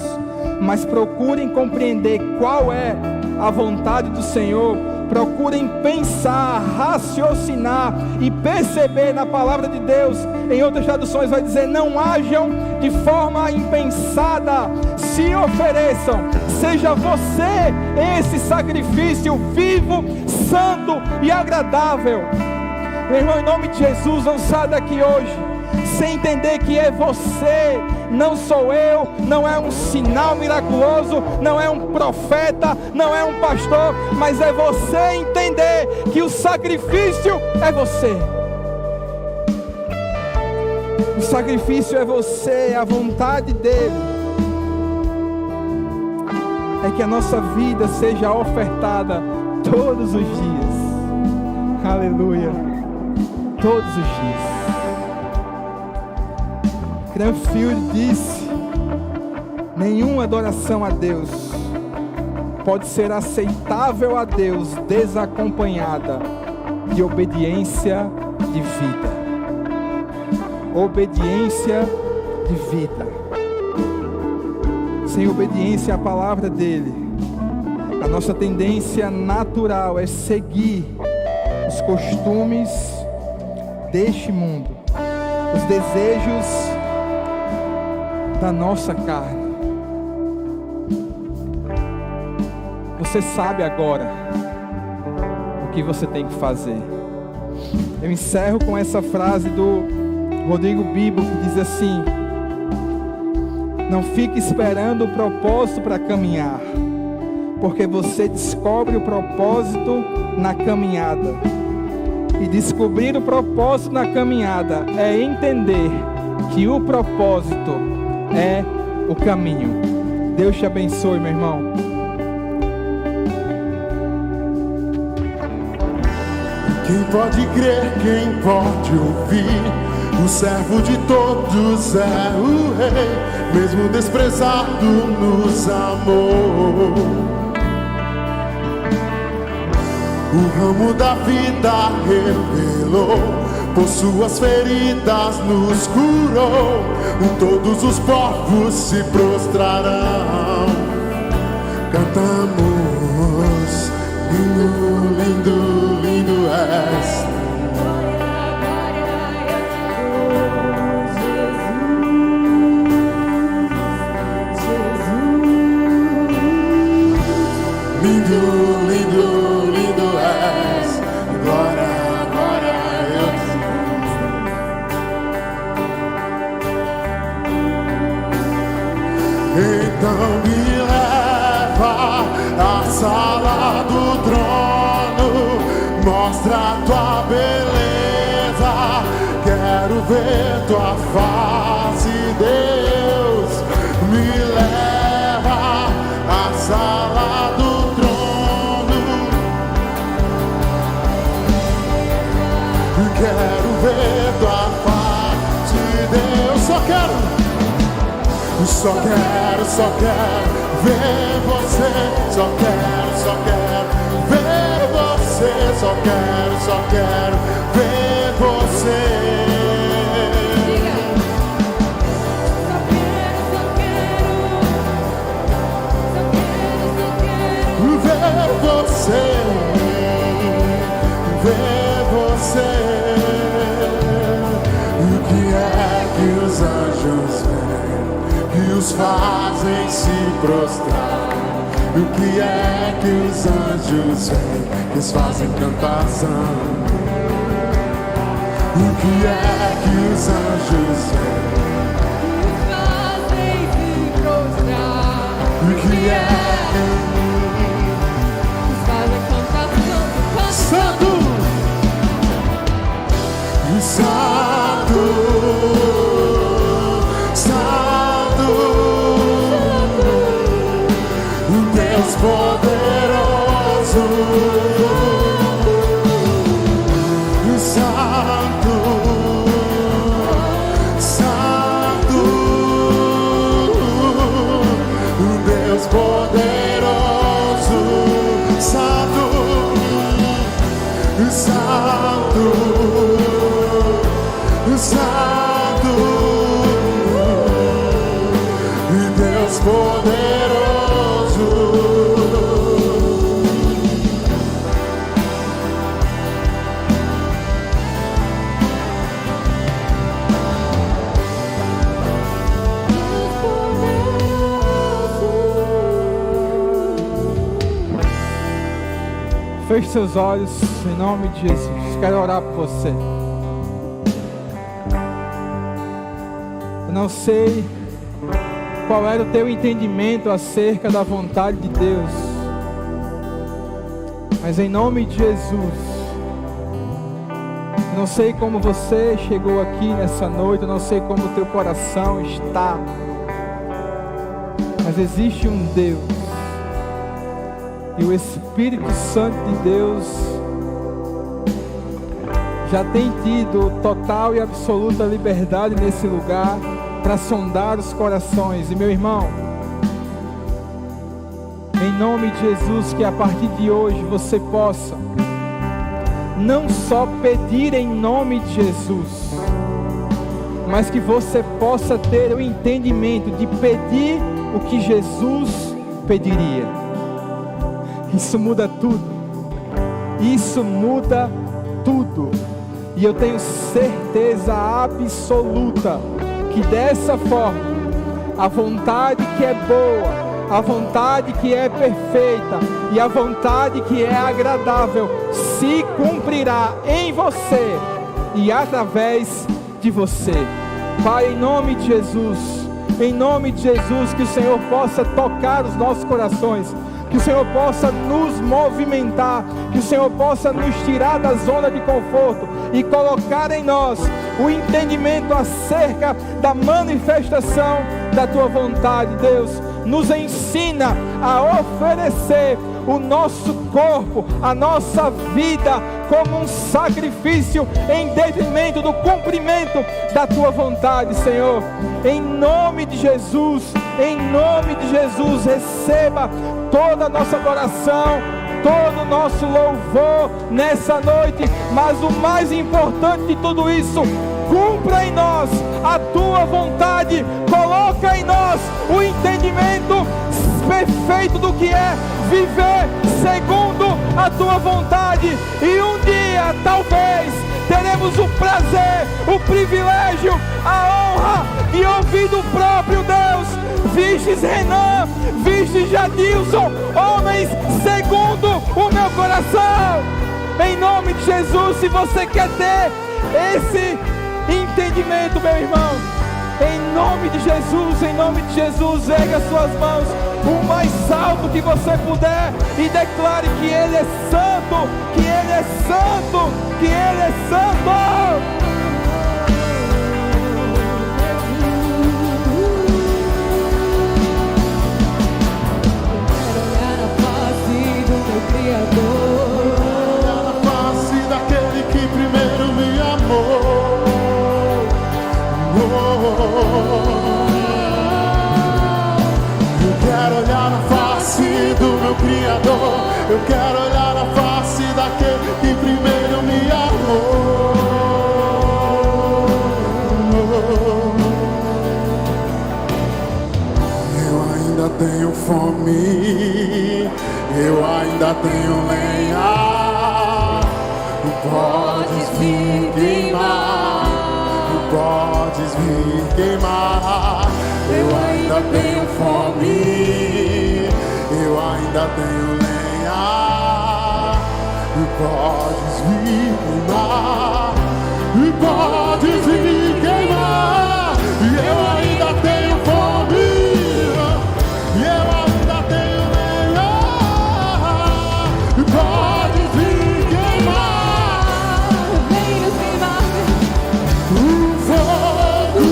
mas procurem compreender qual é a vontade do Senhor. Procurem pensar, raciocinar e perceber na palavra de Deus. Em outras traduções vai dizer: não hajam de forma impensada, se ofereçam, seja você esse sacrifício vivo, santo e agradável. Meu irmão, em nome de Jesus, não saia daqui hoje sem entender que é você, não sou eu, não é um sinal miraculoso, não é um profeta, não é um pastor, mas é você entender que o sacrifício é você. O sacrifício é você, é a vontade dele. É que a nossa vida seja ofertada todos os dias. Aleluia. Todos os dias. Cranfield disse: nenhuma adoração a Deus pode ser aceitável a Deus desacompanhada de obediência de vida. Obediência de vida. Sem obediência à palavra dele, a nossa tendência natural é seguir os costumes deste mundo, os desejos da nossa carne. Você sabe agora o que você tem que fazer. Eu encerro com essa frase do Rodrigo Bibo, que diz assim: não fique esperando o propósito para caminhar, porque você descobre o propósito na caminhada. E descobrir o propósito na caminhada é entender que o propósito é o caminho. Deus te abençoe, meu irmão. Quem pode crer, quem pode ouvir? O servo de todos é o rei, mesmo desprezado nos amou. O ramo da vida revelou, por suas feridas nos curou. Todos os povos se prostrarão. Cantamos, lindo, lindo, lindo és. Lindo, lindo, lindo és. Glória, glória a Deus. Então me leva à sala do trono, mostra a tua beleza. Quero ver tua face, Deus. Me leva à sala do quero ver tua face, Deus. Só quero ver você. Só quero ver você. Só quero ver você. Ver você. Ver você. O que é que os anjos veem, que os fazem se prostrar? O que é que os anjos veem, que os fazem cantação? O que é que os anjos veem, fazem se prostrar? o que é que os fazem cantação? Santo! Santo, Santo, Deus poderoso, Santo, Santo, Deus poderoso, Santo, Santo, Santo, Deus poderoso. Feche seus olhos em nome de Jesus. Quero orar por você. Eu não sei qual era o teu entendimento acerca da vontade de Deus, mas em nome de Jesus, eu não sei como você chegou aqui nessa noite, eu não sei como o teu coração está, mas existe um Deus, e o Espírito Santo de Deus já tem tido total e absoluta liberdade nesse lugar para sondar os corações. E meu irmão, em nome de Jesus, que a partir de hoje você possa não só pedir em nome de Jesus, mas que você possa ter o entendimento de pedir o que Jesus pediria. Isso muda tudo. Isso muda tudo. E eu tenho certeza absoluta que dessa forma, a vontade que é boa, a vontade que é perfeita e a vontade que é agradável se cumprirá em você e através de você. Pai, em nome de Jesus, que o Senhor possa tocar os nossos corações, que o Senhor possa nos movimentar, que o Senhor possa nos tirar da zona de conforto e colocar em nós o entendimento acerca da manifestação da Tua vontade. Deus, nos ensina a oferecer o nosso corpo, a nossa vida como um sacrifício em detrimento do cumprimento da Tua vontade, Senhor. Em nome de Jesus, receba toda a nossa adoração, todo o nosso louvor nessa noite, mas o mais importante de tudo isso, cumpra em nós a Tua vontade, coloca em nós o entendimento perfeito do que é viver segundo a Tua vontade, e um dia talvez teremos o prazer, o privilégio, a honra de ouvir do próprio Deus: vistes Renan, vistes Jadilson, homens segundo o meu coração. Em nome de Jesus, se você quer ter esse entendimento, meu irmão, em nome de Jesus, erga suas mãos o mais alto que você puder e declare que Ele é santo, que Ele é santo, que Ele é santo. Olhar na face daquele que primeiro me amou. Eu quero olhar na face do meu Criador. Eu quero olhar na face daquele que primeiro me amou. Eu ainda tenho fome, eu ainda tenho lenha. Podes vir queimar, podes vir queimar. Eu ainda tenho fome, eu ainda tenho lenha. Podes vir queimar, podes vir queimar. Eu ainda tenho fome, eu ainda tenho lenha. Pode vir queimar, Venha queimar. o fogo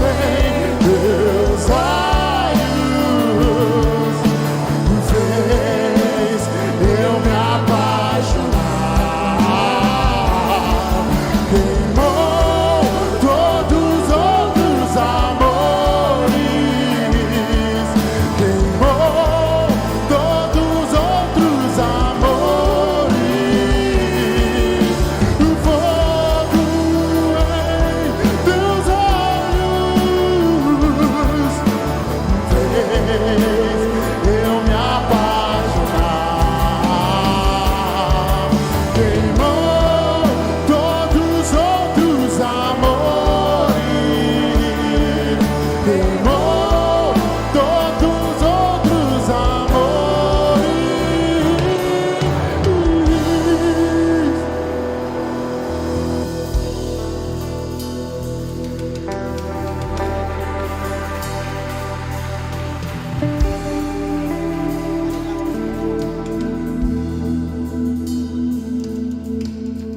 em teus olhos fez eu me apaixonar. Queimou todos os outros amores, queimou todos os outros amores. O fogo em teus olhos fez eu me apaixonar. Queimou todos os outros amores, queimou todos os outros amores.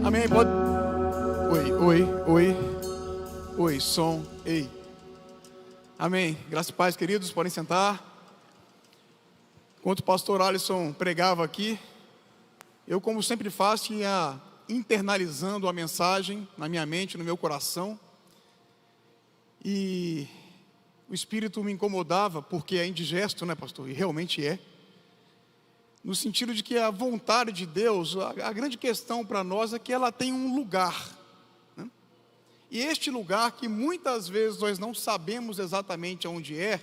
Amém? Pode... Oi, som, ei. Amém. Graças e paz, queridos, podem sentar. Enquanto o pastor Alisson pregava aqui, eu, como sempre faço, ia internalizando a mensagem na minha mente, no meu coração. E o Espírito me incomodava, porque é indigesto, né, pastor? E realmente é. No sentido de que a vontade de Deus, a grande questão para nós é que ela tem um lugar, né? E este lugar, que muitas vezes nós não sabemos exatamente aonde é,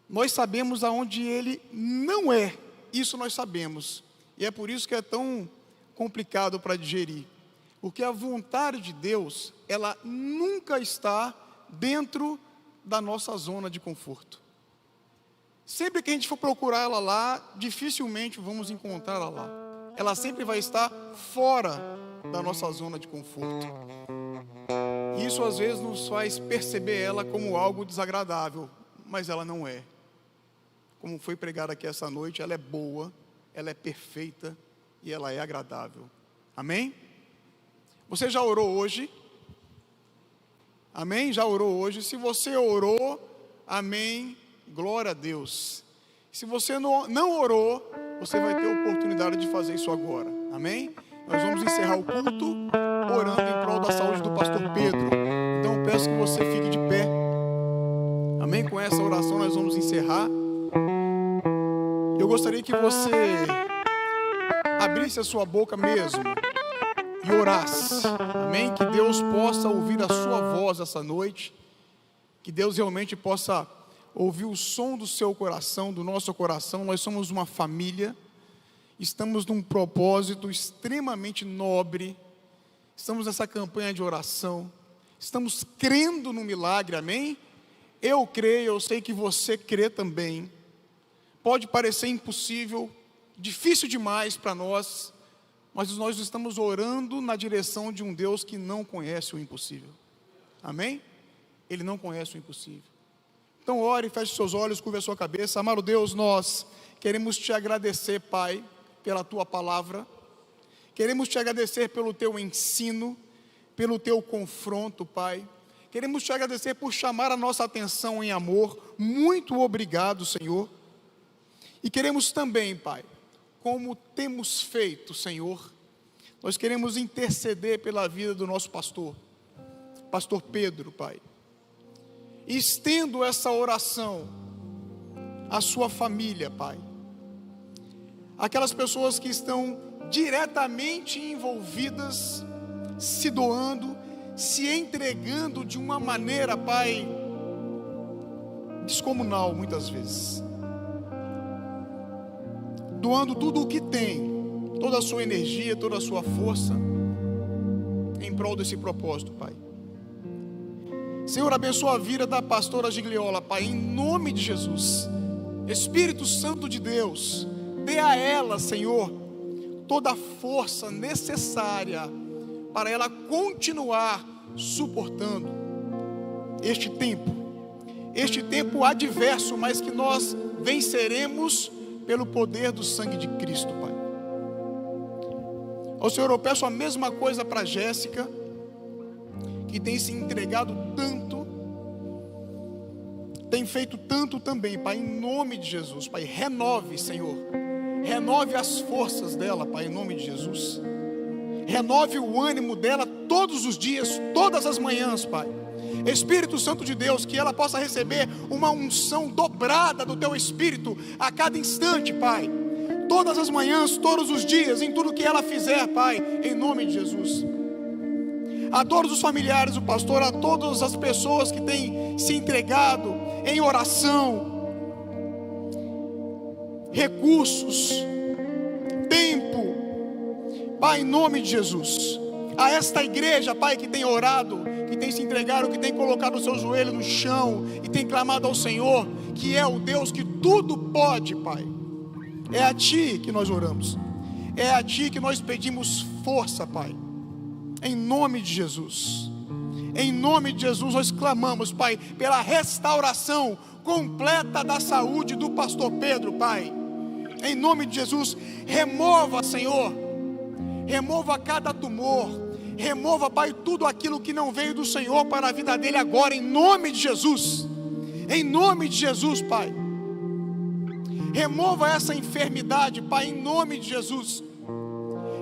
nós sabemos aonde ele não é. Isso nós sabemos. E é por isso que é tão complicado para digerir. Porque a vontade de Deus, ela nunca está dentro da nossa zona de conforto. Sempre que a gente for procurar ela lá, dificilmente vamos encontrar ela lá. Ela sempre vai estar fora da nossa zona de conforto. E isso às vezes nos faz perceber ela como algo desagradável, mas ela não é. Como foi pregado aqui essa noite, ela é boa, ela é perfeita e ela é agradável. Amém? Você já orou hoje? Amém? Já orou hoje? Se você orou, amém, glória a Deus. Se você não orou, você vai ter a oportunidade de fazer isso agora. Amém? Nós vamos encerrar o culto orando em prol da saúde do pastor Pedro. Então eu peço que você fique de pé. Amém? Com essa oração nós vamos encerrar. Eu gostaria que você abrisse a sua boca mesmo e orasse. Amém? Que Deus possa ouvir a sua voz essa noite. Que Deus realmente possa ouvir o som do seu coração, do nosso coração. Nós somos uma família. Estamos num propósito extremamente nobre. Estamos nessa campanha de oração. Estamos crendo no milagre, amém? Eu creio, eu sei que você crê também. Pode parecer impossível, difícil demais para nós, mas nós estamos orando na direção de um Deus que não conhece o impossível. Amém? Ele não conhece o impossível. Então ore, feche seus olhos, curve a sua cabeça. Amado Deus, nós queremos te agradecer, Pai, pela tua palavra. Queremos te agradecer pelo teu ensino, pelo teu confronto, Pai. Queremos te agradecer por chamar a nossa atenção em amor. Muito obrigado, Senhor. E queremos também, Pai, como temos feito, Senhor, nós queremos interceder pela vida do nosso pastor Pedro, Pai. E estendo essa oração à sua família, Pai. Aquelas pessoas que estão diretamente envolvidas, se doando, se entregando de uma maneira, Pai, descomunal muitas vezes. Doando tudo o que tem, toda a sua energia, toda a sua força, em prol desse propósito, Pai. Senhor, abençoa a vida da pastora Gigliola, Pai, em nome de Jesus. Espírito Santo de Deus, dê a ela, Senhor, toda a força necessária para ela continuar suportando este tempo adverso, mas que nós venceremos pelo poder do sangue de Cristo, Pai. Ó Senhor, eu peço a mesma coisa para Jéssica, que tem se entregado tanto, tem feito tanto também, Pai, em nome de Jesus, Pai. Renove, Senhor, renove as forças dela, Pai, em nome de Jesus. Renove o ânimo dela todos os dias, todas as manhãs, Pai. Espírito Santo de Deus, que ela possa receber uma unção dobrada do Teu Espírito a cada instante, Pai. Todas as manhãs, todos os dias, em tudo que ela fizer, Pai, em nome de Jesus. A todos os familiares do pastor, a todas as pessoas que têm se entregado em oração, recursos, tempo, Pai, em nome de Jesus. A esta igreja, Pai, que tem orado, que tem se entregado, que tem colocado o seu joelho no chão e tem clamado ao Senhor, que é o Deus que tudo pode, Pai. É a Ti que nós oramos, é a Ti que nós pedimos força, Pai, em nome de Jesus. Em nome de Jesus nós clamamos, Pai, pela restauração completa da saúde do pastor Pedro, Pai. Em nome de Jesus, remova, Senhor, remova cada tumor, remova, Pai, tudo aquilo que não veio do Senhor para a vida dele agora, em nome de Jesus. Em nome de Jesus, Pai. Remova essa enfermidade, Pai, em nome de Jesus.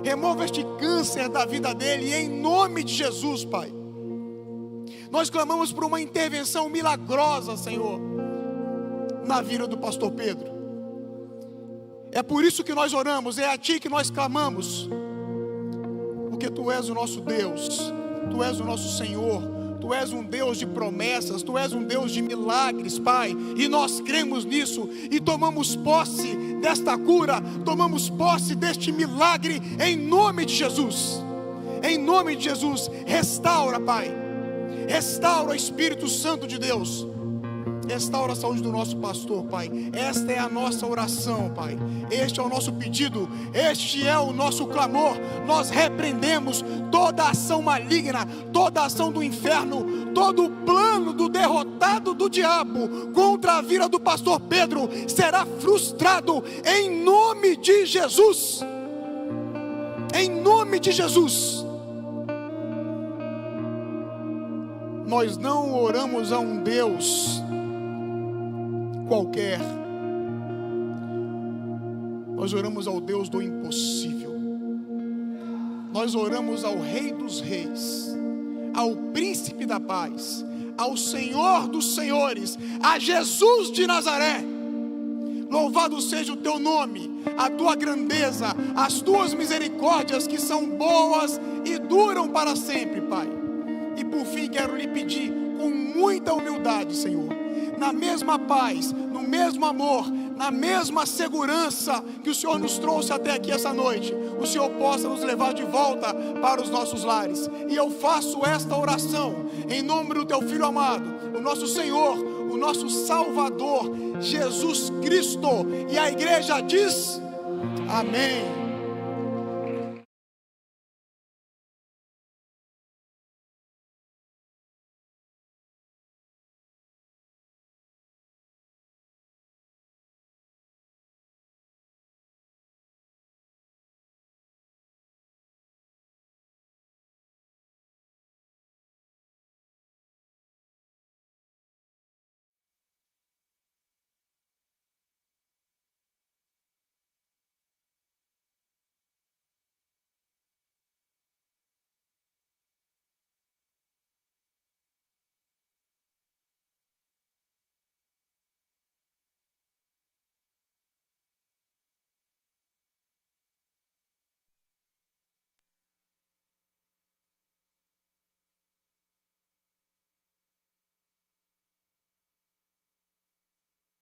Remova este câncer da vida dele, em nome de Jesus, Pai. Nós clamamos por uma intervenção milagrosa, Senhor, na vida do pastor Pedro. É por isso que nós oramos, é a Ti que nós clamamos, porque Tu és o nosso Deus, Tu és o nosso Senhor, Tu és um Deus de promessas, Tu és um Deus de milagres, Pai, e nós cremos nisso, e tomamos posse desta cura, tomamos posse deste milagre, em nome de Jesus. Em nome de Jesus, restaura, Pai. Restaura, Espírito Santo de Deus. Restaura a saúde do nosso pastor, Pai. Esta é a nossa oração, Pai. Este é o nosso pedido, este é o nosso clamor. Nós repreendemos toda ação maligna, toda ação do inferno, todo o plano do derrotado do diabo contra a vida do pastor Pedro será frustrado em nome de Jesus. Em nome de Jesus. Nós não oramos a um Deus qualquer. Nós oramos ao Deus do impossível. Nós oramos ao Rei dos Reis, ao Príncipe da Paz, ao Senhor dos Senhores, a Jesus de Nazaré. Louvado seja o teu nome, a tua grandeza, as tuas misericórdias que são boas e duram para sempre, Pai. E por fim quero lhe pedir com muita humildade, Senhor, na mesma paz, no mesmo amor, na mesma segurança que o Senhor nos trouxe até aqui essa noite, o Senhor possa nos levar de volta para os nossos lares. E eu faço esta oração em nome do teu Filho amado, o nosso Senhor, o nosso Salvador, Jesus Cristo. E a igreja diz: amém.